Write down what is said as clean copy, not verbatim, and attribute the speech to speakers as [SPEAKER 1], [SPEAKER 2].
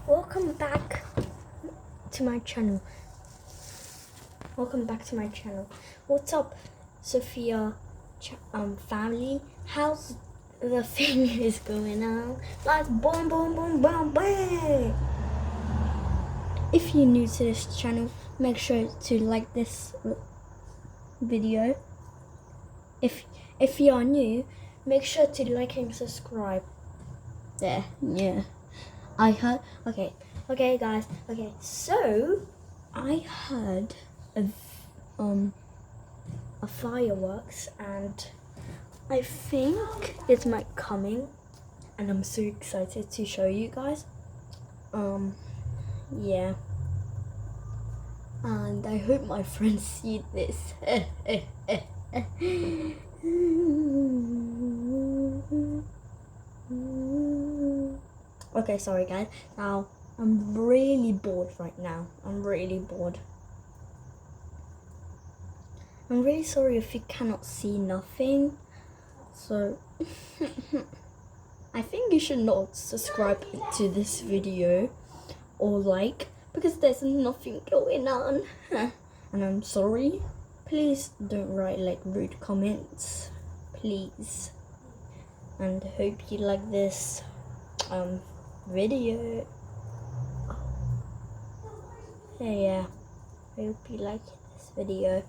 [SPEAKER 1] Welcome back to my channel. What's up, Sophia family? How's the fingers going on? Like boom, boom, boom, boom, boom. If you're new to this channel, make sure to like this video. If you are new, make sure to like and subscribe. There, yeah. Okay guys, so I heard a fireworks and I think it's coming and I'm so excited to show you guys. Yeah. And I hope my friends see this. Okay, sorry guys. Now, I'm really bored right now. I'm really sorry if you cannot see nothing. So, I think you should not subscribe to this video or like, because there's nothing going on. And I'm sorry. Please don't write like rude comments. Please. And hope you like this video. Yeah, I hope you like this video.